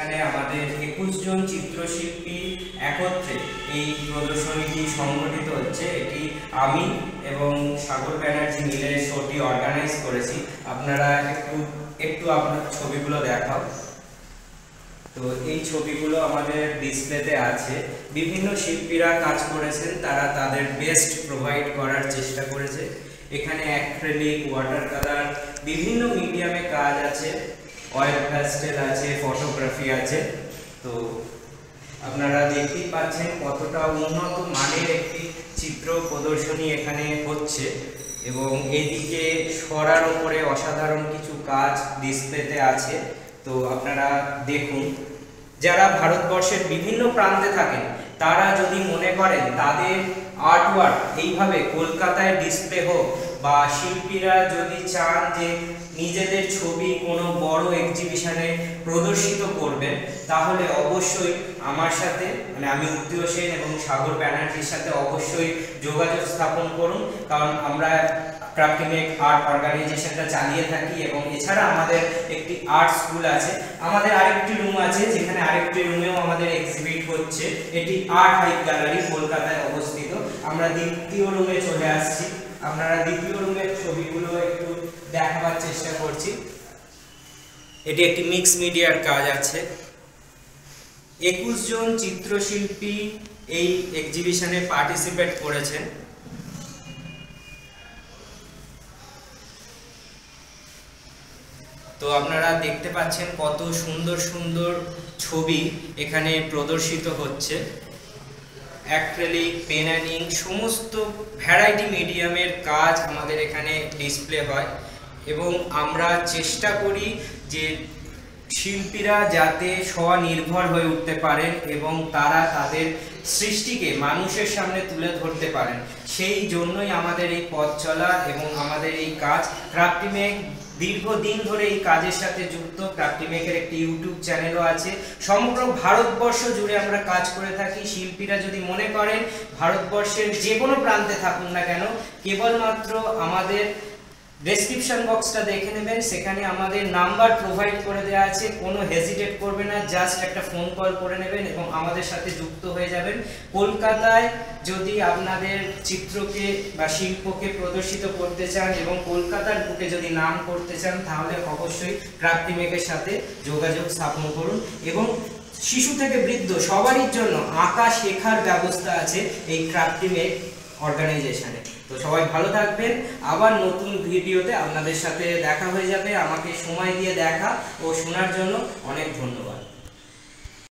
এখানে আমাদের 21 জন চিত্রশিল্পী একত্রে এই প্রদর্শনীটি সংগঠিত হচ্ছে। এটি আমি এবং সাগর ব্যানার্জি মিলে শোটি অর্গানাইজ করেছি। আপনারা একটু আপনার ছবিগুলো দেখাও। তো এই ছবিগুলো আমাদের ডিসপ্লেতে আছে। বিভিন্ন শিল্পীরা কাজ করেছেন, তারা তাদের বেস্ট প্রোভাইড করার চেষ্টা করেছে। এখানে অ্যাক্রিলিক, ওয়াটার কালার, বিভিন্ন মিডিয়ামে কাজ আছে, অয়েল প্যাস্টেল আছে, ফটোগ্রাফি আছে। তো আপনারা দেখতেই পাচ্ছেন কতটা উন্নত মানের একটি চিত্র প্রদর্শনী এখানে হচ্ছে এবং এদিকে সরার উপরে অসাধারণ কিছু কাজ ডিসপ্লেতে আছে। তো আপনারা দেখুন, যারা ভারতবর্ষের বিভিন্ন প্রান্তে থাকেন তারা যদি মনে করেন তাদের আর্টওয়ার্ক এইভাবে কলকাতায় ডিসপ্লে হোক, বা শিল্পীরা যদি চান যে নিজেদের ছবি কোনো বড় এক্সিবিশনে প্রদর্শিত করবেন, তাহলে অবশ্যই আমার সাথে আমি উত্তীয় সেন এবং সাগর ব্যানার্জির সাথে অবশ্যই যোগাযোগ স্থাপন করুন। কারণ আমরা ক্রাফটিমেক আর্ট অর্গানাইজেশনটা চালিয়ে থাকি এবং এছাড়া আমাদের একটি আর্ট স্কুল আছে। আমাদের আরেকটি রুম আছে, যেখানে আরেকটি রুমেও আমাদের এক্সিবিট হচ্ছে। এটি আর্ট হাইপ গ্যালারি, কলকাতায় অবস্থিত। আমরা দ্বিতীয় রুমে চলে আসছি। আপনারা দ্বিতীয় রুমের ছবিগুলো একটু দেখাবার চেষ্টা করছি। এটি একটি মিক্স মিডিয়ার কাজ আছে। 21 জন চিত্রশিল্পী এই এক্সিবিশনে পার্টিসিপেট করেছেন। তো আপনারা দেখতে পাচ্ছেন কত সুন্দর সুন্দর ছবি এখানে প্রদর্শিত হচ্ছে। অ্যাক্রিলিক, পেন অ্যান্ড ইঙ্ক, সমস্ত ভ্যারাইটি মিডিয়ামের কাজ আমাদের এখানে ডিসপ্লে হয় এবং আমরা চেষ্টা করি যে শিল্পীরা যাতে স্বনির্ভর হয়ে উঠতে পারেন এবং তারা তাদের সৃষ্টিকে মানুষের সামনে তুলে ধরতে পারেন। সেই জন্যই আমাদের এই পথ চলা এবং আমাদের এই কাজ। ক্রাফটিমেক দীর্ঘদিন ধরে এই কাজের সাথে যুক্ত। ক্রাফটিমেকের একটি ইউটিউব চ্যানেলও আছে। সমগ্র ভারতবর্ষ জুড়ে আমরা কাজ করে থাকি। শিল্পীরা যদি মনে করেন ভারতবর্ষের যে কোনো প্রান্তে থাকুন না কেন, কেবলমাত্র আমাদের ডেসক্রিপশন বক্সটা দেখে নেবেন, সেখানে আমাদের নাম্বার প্রোভাইড করে দেওয়া আছে। কোনো হেজিটেট করবে না, জাস্ট একটা ফোন কল করে নেবেন এবং আমাদের সাথে যুক্ত হয়ে যাবেন। কলকাতায় যদি আপনাদের চিত্রকে বা শিল্পকে প্রদর্শিত করতে চান এবং কলকাতার বুকে যদি নাম করতে চান, তাহলে অবশ্যই ক্রাফটিমেকের সাথে যোগাযোগ স্থাপন করুন। এবং শিশু থেকে বৃদ্ধ সবারই জন্য আঁকা শেখার ব্যবস্থা আছে এই ক্রাফটিমেক অর্গানাইজেশনে। তো সবাই ভালো থাকবেন। আবার নতুন ভিডিওতে আপনাদের সাথে দেখা হয়ে যাবে। আমাকে সময় দিয়ে দেখা ও শোনার জন্য অনেক ধন্যবাদ।